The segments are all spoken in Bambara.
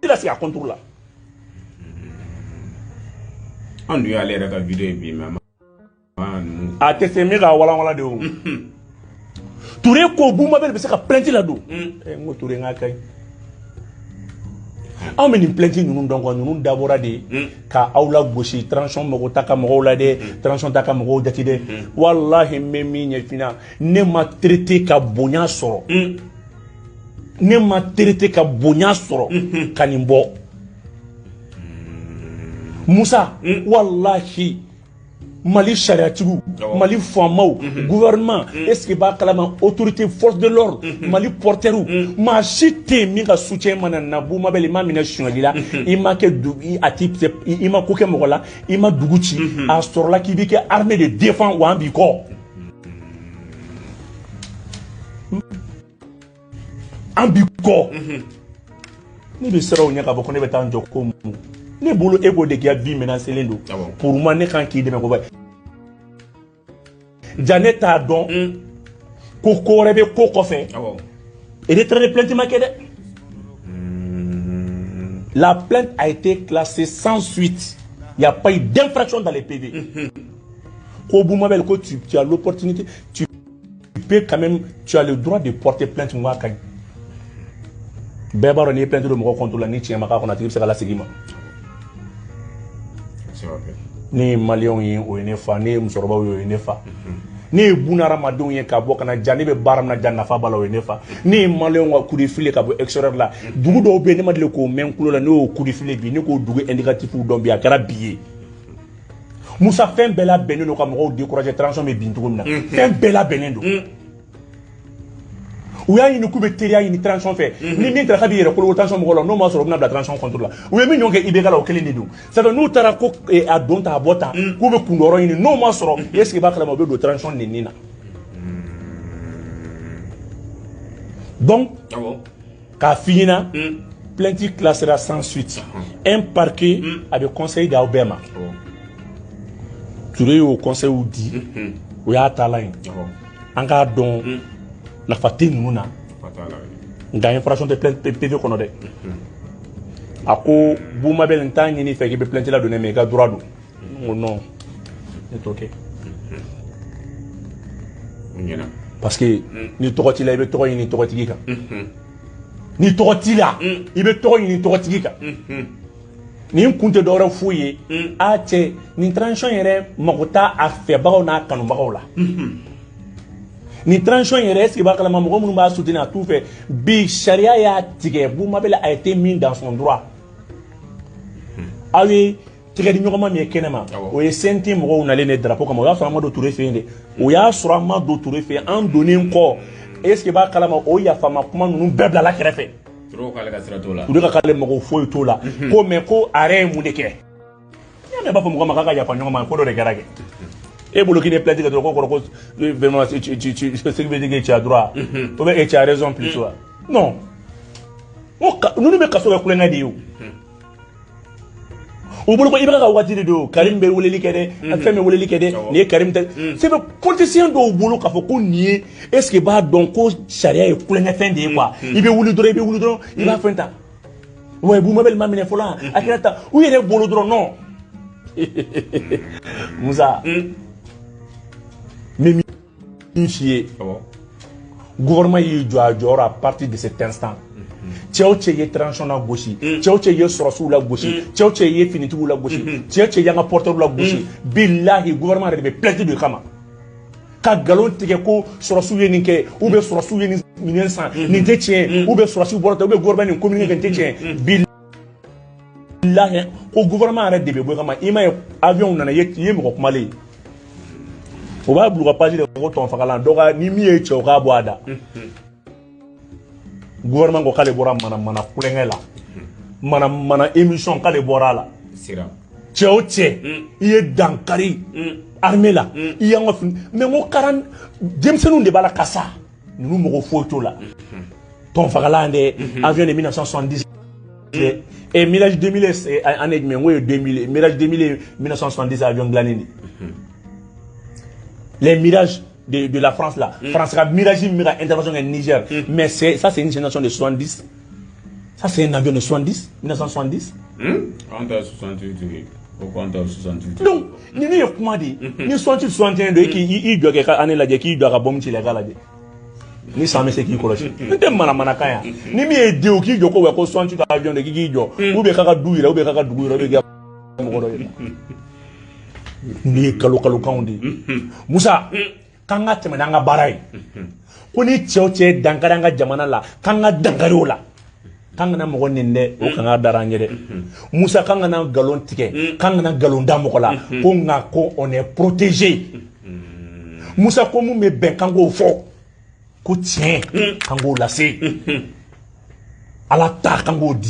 là c'est à contrôle là. On lui a l'air de vidéo et maman. A testé mega wala de o. Touré ko Boumabel be se ka plainte là do. Ngo Touré nga kay. Aw men plainte nous donc nous d'abord de ka awla gauche transition moko taka moko la de transition taka moko jati de wallahi memi nye fina ne ma traité ka bonya soro. Ne ma traité ka bonya soro kanimbo. Moussa wallahi Mali chariatigu, Mali famau, gouvernement, est-ce que ba kalama autorité force de l'ordre, Mali porterou, ma chité mi ka soutien manana Boumabel ma mina chungalila, ima ke dugi atip ima koke mokola, ima duguchi, a sorla ki bi ke armée de défense ou ambiko. Ambiko. Ni be sera onya ka boko ne beta njoko mu. Ne bolo ego de qui a vie menacé l'endo. Pour moi, ne quand qui demain quoi. Janet a don. Coco rebe coco fait. Et est très plainte ma kede. La plainte a été classée sans suite. Il n'y a pas eu d'infraction dans les PV. Quand tu as l'opportunité, tu peux quand même, tu as le droit de porter plainte moi quand. Bébaro n'est plainte de mon contre la niche et ma qu'on a tiré la segima. Ni Malion yi o nefa ni musoroba o nefa ni bunara madon yi ka bo kana jani be baram na janna fa bala o nefa ni Malion wa kudi file ka bo extérieur la dugu do be ne madle ko men kulo la no kudi file bi ni ko dugu indicatif don bi akara biye Moussa fen bela beneno ka mo décourager transition me bintugo na fen bela benendo ou y a une coupe de terre, une transition fait. Ni bien tra kabire ko transition mo no ma so na la transition contre là. Ou mi nyonge ibega la o kele nidu. Ça veut nous tara ko e adonta abota ko be kundoro ni no ma so est-ce que ba kala mo be do transition ni nina. Donc ka finina plainte classera sans suite. Un parquet a le conseil d'Aubema. Tu au conseil ou dit ou ya talain. Anga don na fatin nuna nga infraction de plainte PV kono de ako Boumabel ntani ni fait que plainte la donner mais ga droit do non c'est OK parce que ni tokoti la ibe tokoti ni tokoti ka ni tokoti la ibe tokoti ni tokoti ka ni nkunte dora fuye a che ni transition yere makota a fait ba na kanu ba la ni transition est-ce que ba kala mamogo mun ba soutenir tout fait bi sharia ya tige Boumabel a été mis dans son droit awi tige di nyoma mi kenema o ye senti mo na le ne drapeau comme o ya sura ma do touré fait o ya sura ma do touré fait en donner encore est-ce que ba kala ma o ya fama kuma nunu bebla la krefe trop kala ka sira to la o ka kala mo fo to la ko me ko are mu de ke ya me ba fo mo ma ka ya fa nyoma ko do de garage et pour le qui n'est plainte que vraiment tu as droit et tu as raison plus toi non nous ne mettons pas de Dieu au bout de Ibrahim Ouattara de Karim Bewoleli Kede Afem Bewoleli Kede ni Karim c'est le politicien do boulot qu'a fait qu'on nie est-ce que bah donc charia est coulé fin de quoi il veut wuli dron il va faire ça ouais Boumabel m'a mené fola akirata où il est boulot dron non Moussa mais le gouvernement y doit à partir de cet instant. Tchéoché y tranchant à gauche, tchéoché y sorosou la gauche, tchéoché y finitou la gauche, tchéoché y porteur la gauche. Billahi gouvernement rebe plainte de kama. Ka galon tike ko sorosou y ninke ou be sorosou y ninensan ninte tien ou be sorosou borota ou be gouvernement ni communiquer ninte tien. Billahi ko gouvernement arrête de be kama ima avion nana yé mo ko malé. On va pas dire que ton fakalan doga ni mi e choka boada gouvernement ko kale bora mana kulengela mana émission kale bora la sira tchéoché il dankari armée là il y a mais mo 40 demsenu de bala kassa nous mo photo là ton fakalan de avion de 1970 et Mirage 2000 année mais 2000 Mirage 2000 et 1970 avion glanini les mirages de la France là. France a mirage intervention en Niger. Mais ça c'est une génération de 70. Ça, c'est un avion de 70, 1970. En 68. Donc, ni ne kuma di ni 68 61 do ki jɔ kɛ ka année lajɛ k'i jɔ ka bombe ci la ka lajɛ ni san bɛ se k'i kɔlɔsi n tɛ mana kan yan ni min ye den o k'i jɔ ko ko 68 avion de k'i jɔ ou bien k'a ka du yɛrɛ ou bien k'a ka dugu yɛrɛ ou bien k'a mɔgɔ dɔ yɛrɛ ni ye kalokanw de Musa k'an ka tɛmɛ n'an ka baara ye ko ni cɛ o cɛ dankari an ka jamana la k'an ka dankari o la k'an kana mɔgɔ nin dɛ o kan ka dara an ye dɛ Musa k'an kana nkalon tigɛ k'an kana nkalon da mɔgɔ la ko nka ko on est protégé Musa ko mun bɛ bɛn k'an k'o fɔ ko tiɲɛ k'an k'o lase Ala ta k'an k'o di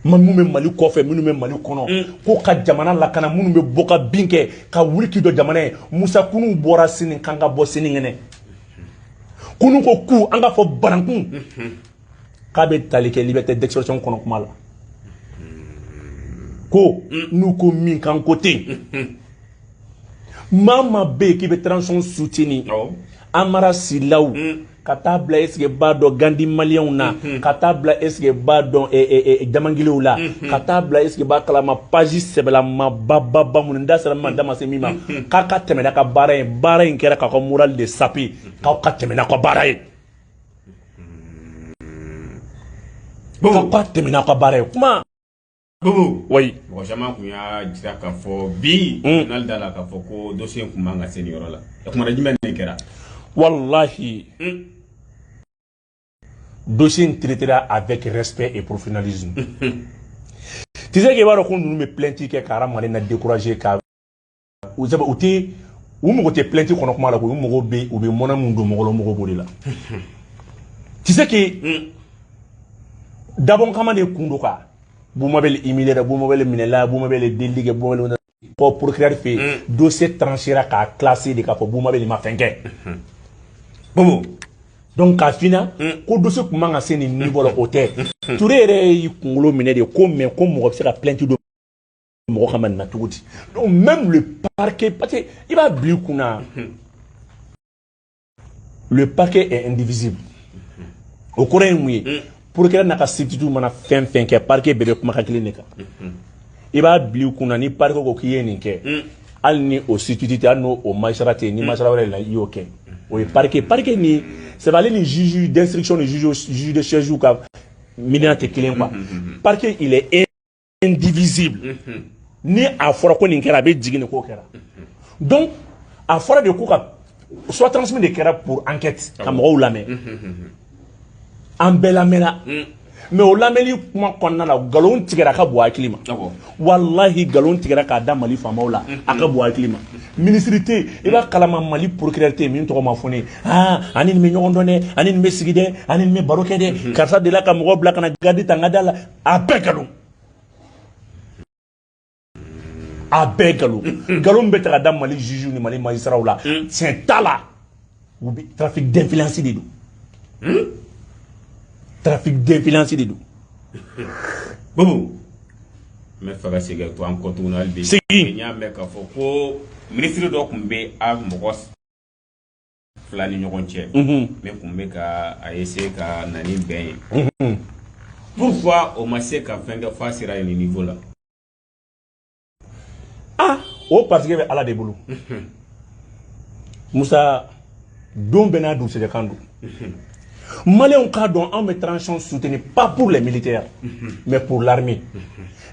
minnu bɛ Mali kɔfɛ minnu bɛ Mali kɔnɔ ko ka jamana lakana minnu bɛ bɔ ka bin kɛ ka wuli k'i jɔ jamana ye Musa kunu bɔra sini k'an ka bɔ sini kɛnɛ kunu ko ku an ka fɔ barankun k'a bɛ tali kɛ liberté d'expression kɔnɔ kuma la ko n'u ko min kan ko ten maa maa bɛ yen k'i bɛ transition soutenir Amara Silaw ka taa bila est-ce b'a dɔn Gandi maliyɛnw na ka taa bila est-ce b'a dɔn Damangilew la ka taa bila est-ce b'a kalama page sɛbɛlama ba minnu da sera ma da ma se min ma k'a ka tɛmɛ n'a ka baara in kɛra k'a ka moral de saper k'aw ka tɛmɛ n'a ka baara ye k'a tɛmɛ n'a ka baara ye kuma oui mɔgɔ caman kun y'a jira k'a fɔ bi tribunal da la k'a fɔ ko dossier in kun man ka se nin yɔrɔ la kumana jumɛn de kɛra wallahi dossier traitera avec respect et professionnalisme tu sais qu'il va qu'on nous me plainte que car mali na décourager car ou te ou mo te plainte kono kuma la ko mo be ou be mona mundu mo lo mo bo la tu sais que d'abord comment de kundo ka bu mobile imilera bu mobile minela bu mobile déligue bu mobile pour procureur fait dossier tranchera ka classé de ka pour bu mobile ma fenke bon donc à fina ko dossier kuma nga seni niveau la hôtel touré yi kungolo miné de ko mais ko mo se ka plainte do mo xaman na tuuti donc même le parquet parce que il va bleu kuna le parquet est indivisible au courant oui pour que n'a ka substitut mana fen que parquet bébé kuma ka clinique il va bleu kuna ni parquet ko kiye ni ke al ni au substitut al no au magistrat ni magistrat la yoke oui parquet ni c'est valé ni juge d'instruction ni juge de siège ou ka minate kilin quoi parquet il est indivisible ni a fora ko ni kera be jigini ko kera donc a fora de ko ka soit transmis de kera pour enquête comme o la mais en belamela mais o lameli kuma konna la galon tigera ka bo akilima wallahi galon tigera ka da Mali famaw aka bo akilima ministrité e ba kalama Mali procureur min to ma foni ani me nyondone ani me sigide ani me barokede karsa de la ka mo bla kana gadi tangadala a begalon galon betara da Mali juge ni Mali magistrat la c'est tala ou trafic d'influence de trafic d'influence de do bobo me faga sege to an ko tunal bi nya me ka fo ko ministre do kumbe a mokos flani ñokon cɛ mais kumbe ka a essayer ka nani ben pourquoi on ma se ka fenga fasira ni niveau là parce que ala de bolo Musa don bena du se de kandu Maliens cadre en transition soutenue pas pour les militaires, mais pour l'armée.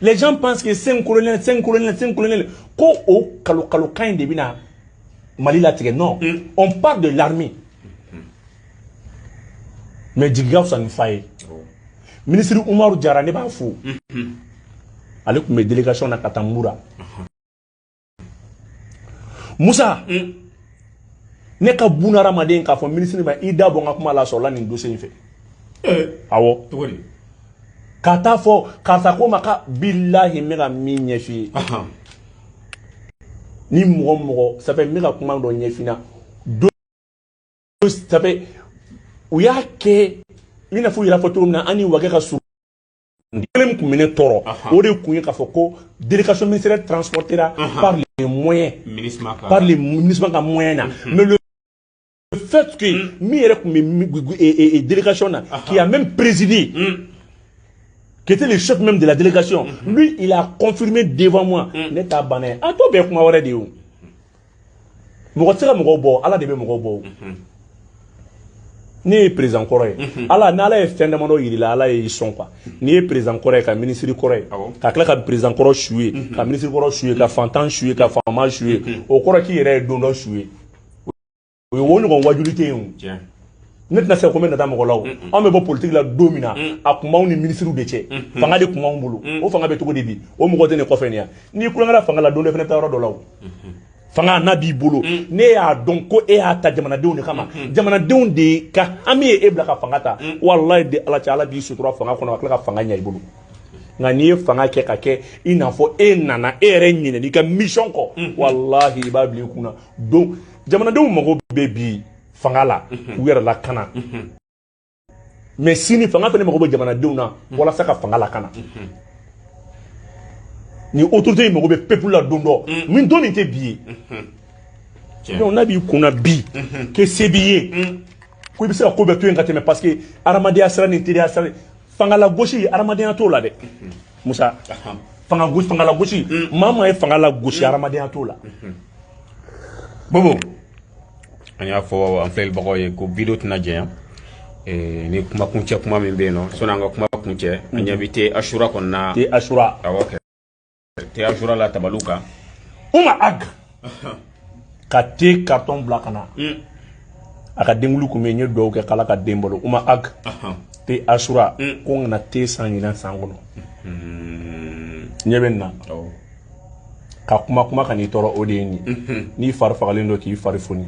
Les gens pensent que 5 colonels, ko o kalo kain de bina Mali la tige. Non, on parle de l'armée. Mais Djigaw ça ne faille. Ministre Oumarou Diarra ne ba fou. Avec mes délégations na Katamboura. Musa ne ka buna ramaden ka fɔ ministre ma ida bon ka kuma la so la ni dossier in fɛ awo togoni ka taa fɔ karisa ko ma ka billahi me ka min ɲɛfi ni mɔgɔ ça fait me ka kuma dɔ ɲɛfina ça fait u y'a kɛ i n'a fɔ yɛrɛ fɔ cogo min na ani wage ka su kelen kun mene tɔɔrɔ o de kun ye k'a fɔ ko délégation ministérielle transportera par les moyens par les ministres ka moyens na mais le fait que délégation qui a même présidé, qui était le chef même de la délégation, lui, il a confirmé devant moi. N'est-ce pas banné? Ah, toi, bien, comment on a dit? Moi, Allah de me ni président coré ala n'ala est fin de mano yirila ala yi son quoi ni président coré ka ministre coré ka kla ka président coré choué ka ministre coré choué ka fantan choué ka fama choué o coré qui yere do no choué o woni ko wajulité on net na se ko men na mo law on me bo politique la domina a kuma on ni ministre de che fanga de kuma on bulu o fanga be to ko debi o mo ko tene ko fenia ni ku ngara fanga la do le fene ta ro do law fanga na bi bolo ne ya donc ko e ata jamana de kama jamana de ka ami e bla ka fanga ta wallahi de ala taala bi sutura fanga kono ka fanga nya ibulu ngani fanga ke ka ke ina fo e nana e re nyine ni ka mission ko wallahi ba bli kuna donc jamana de mo be bi fanga la u yera la kana mais sini fanga fene mo be jamana de na wala saka fanga la kana ni autorité mo be peuple la dondo min doni te bi on a bi kuna bi que c'est billet ko bi sa ko be to ngate mais parce que aramadia sara ni tiri asara fanga la gauche aramadia to la de Musa fanga gauche fanga la gauche mama e fanga la gauche aramadia to la bobo anya fo en fait bagoye ko vidéo tna jea ni kuma kunche kuma membe no sonanga kuma kunche anya bité ashura konna te ashura okay te ashura la tabaluka uma ag ka te carton blakana aka dengulu ko menye do ke kala ka dembolo uma ag te ashura ko ngana te sanina sangono nyebenna ka kuma ka ni toro odeni ni farfagalen do ki farifoni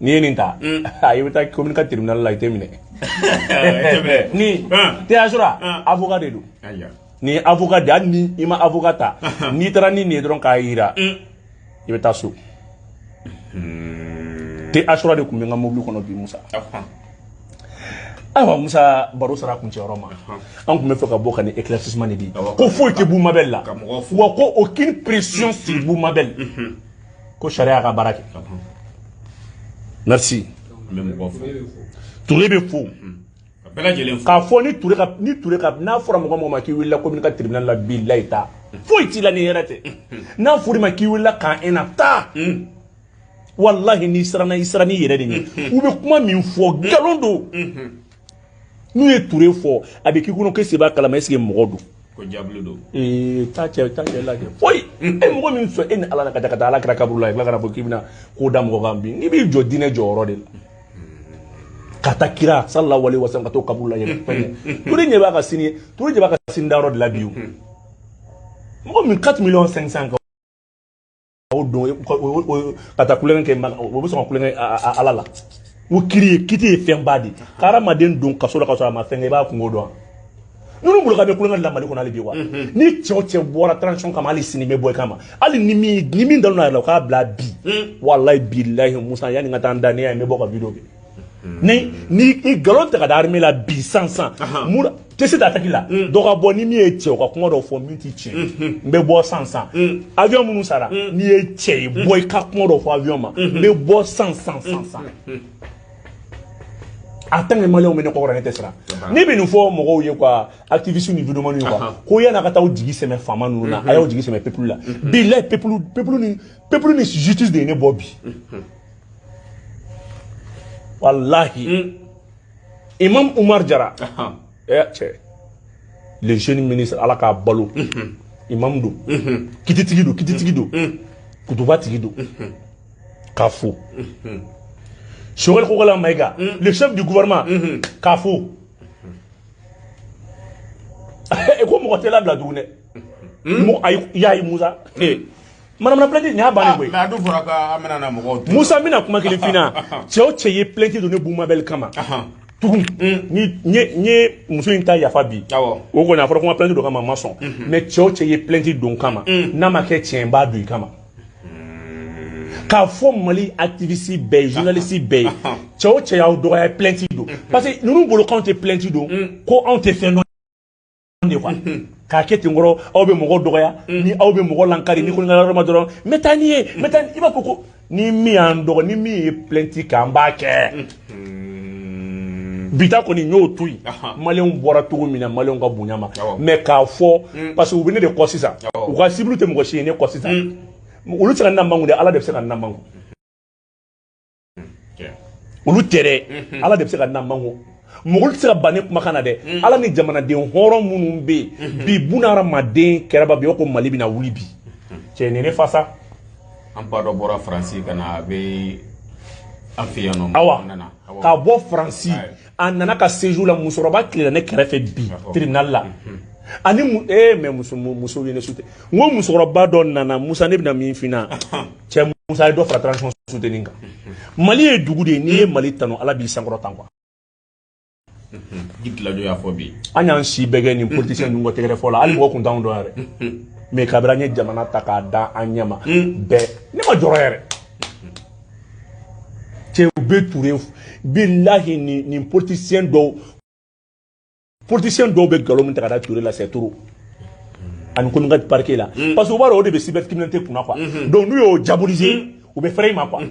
ni ninta ayi ta communique terminal la itemine ni te ashura avocat de do ni avocat de ni ima avocata ni tara ni ne dron ka yira ibe taso te ashura de kumenga moblu kono bi Musa awa Musa baro sara kunche roma an kume foka boka ni éclaircissement ni di ko fo ke bu mabel la wa ko aucune pression sur bu mabel ko sharia ka baraki merci même ko touré be fou ka fo ni touré ka na fora mo ma ki willa communique tribunal la billahi ta fo itila ni herate na fori ma ki willa ka enata wallahi ni srana israni yere ni ube kuma min fo galondo nous est touré fort avec qui qu'on que c'est pas calme est-ce que mogodo ko diable do ta la foi mo min so en ala na kata ala kra kabula la kana bokibina ko dam ko gambi ni bi jodine joro de kata kira sallallahu alaihi wasallam to kabula ya fene touri ne ba ka sini daro de la biu mo min 4,500,000 o do kata kulen ke bo so kulen ala la ou kiri kiti fembadi karamaden don kasola ma fenge ba ko ngodo nunu bulu ka be kulen la mali ko na lebi wa ni choche bora transition kama ali sini me boy kama ali ni mi ndalo na la ka bla bi wallahi billahi Musa yani ngata ndani ya me boka video bi ni galonte ka darme la bi sansan mura tese d'attaque là donc aboni mi etie ko ko do fo mi ti che mbe bo sansan avion munu sara ni etie boy ka ko do fo avion ma mbe bo sansan atanga mali o mene ko rene tesra ni be nu fo mo ko ye kwa activiste ni vidéo manu kwa ko ya na kata o digi seme fama nu na ayo digi seme peuple là bi le peuple ni justice de ne bobi wallahi imam Umar Jara le jeune ministre ala ka balo imam do kititigi do kutuba tigi do kafo Chorel Kokola Maïga, le chef du gouvernement, Kafo. Et comment on la bladoune? Yaï Moussa. Madame la plainte, il n'y a pas de Moussa Mina, comment qu'il est fina? Tu as plainte de Boumabel Kama. Ni Moussa Yafabi. On a fait plainte de Kama maçon. Mais tu as plainte de Kama. Namake tient bas du Kama. Ka fo mali activiste be journaliste be tchao tchao do ya plainte do parce que nous bolo quand te plainte do ko on te fait non de quoi ka kete ngoro awbe mo do ya ni awbe mo lankari ni ko ngara ma do metani iba ko ni mi ando ni mi plenty kan ba ke bita ko ni ñoo tuy malien bora tugu mina malien ka bunyama mais ka fo parce que vous venez de ko sisa u ka siblu te mo ko shine ko sisa ulu tsaka nambangu de ala de tsaka nambangu ulu tere ala de tsaka nambangu mogul tsaka bane kuma kana de ala ni jamana de horo munun be bi bunara maden keraba bi ko mali bina wuli bi che ne fasa an pa do bora franci kana be afiano nana ka bo franci anana ka séjour la musoroba kile ne kerefe bi tribunal la ani mais muso yene soute ngo musoroba don nana musa ne bina min fina che musa do fra transition souteninga mali e dugu de ni mali tano ala bi sangoro tangwa git la do ya fobi anya si bege ni politicien ngo tegere fola ali mo kun do are mais kabra nye jamana taka da anyama be ne ma joro yere che be touré billahi ni politicien do be galom taka da touré la c'est trop an ko ngat parquet là parce que waro de be cybercriminalité pour na quoi donc nous yo diaboliser ou be frère ma quoi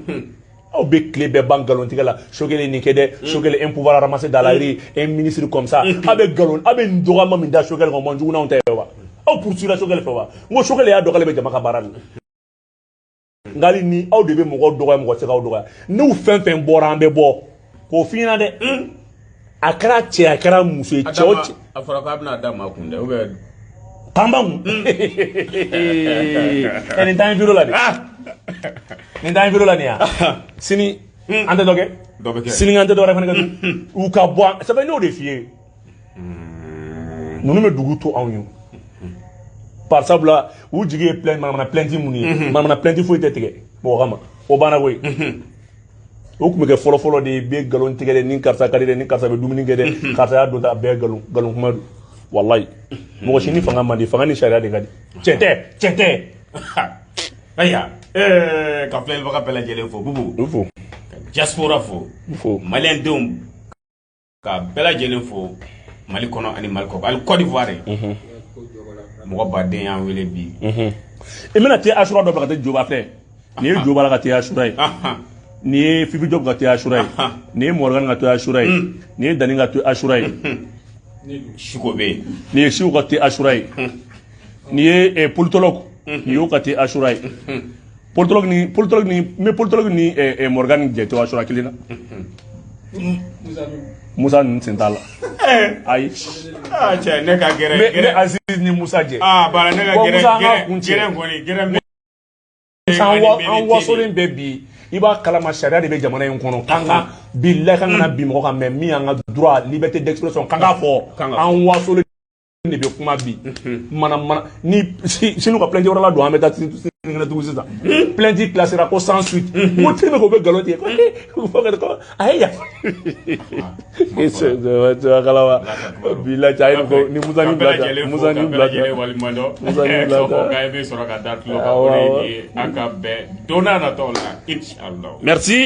au be clé be bank galon tigala chogele ni kede chogele un pouvoir ramasser dans la rue un ministre comme ça avec galon avec ndora maminda chogele ko monju na on tewa au poursuivre chogele fewa ngo chogele ya dokale be jamaka baral ngali ni au de be mo dogo mo tseka dogo nous fen bora ambe bo ko fina de akara che akara muso che afara ka bna dama kunde o be pambam en temps viro la de en temps viro la ni sini ante doge sini ante do refane gadu u ka bo ça va no de fier nous me dugu to anyu par sabla u jige plein mana plenty muni mana plenty fo tete bo gama o bana boy o kuma ke folo de be galon tigere nin karsa kadire nin karsa be dumini gede karsa ya do ta be galon kuma wallahi mo shini fanga mandi fanga ni sharia de gadi chete aya ka plel baka pela jele fo bubu fo diaspora fo malien dom ka bela jele fo mali kono ani mal ko al Côte d'Ivoire mo ba den ya wele bi e mena te ashura do baka te joba fe ni joba la ka te ashura ni fifi job ka te ashura ni morgan ka te ashura ni dani ka te ashura shikobe ni shiu ka te ashura ni politologue ni yo ka te ashura politologue ni morgan je te ashura kilina Musa Nsentala. Ayi. Che ne ka gere gere Aziz ni Musa je. Bara ne ka gere ngoni gere an wasolen bɛ bi i b'a kalama sariya de bɛ jamana in kɔnɔ kan ka billahi kan kana bi mɔgɔ kan mais min an ka droit liberté d'expression kan ka fɔ an wasolen de bɛ kuma bi mana ni sinu ka plainte wɛrɛ la don an bɛ taa tugu sisan plainte classera ko sans suite mo tiri ko bɛ galon tigɛ ko ko ayi ya kalama billahi cɛ ko ni Musa ni bila Musa ni bila ko ka be sɔrɔ ka da tulo ka ko ni an ka bɛɛ donna na tɔ la inshallah merci.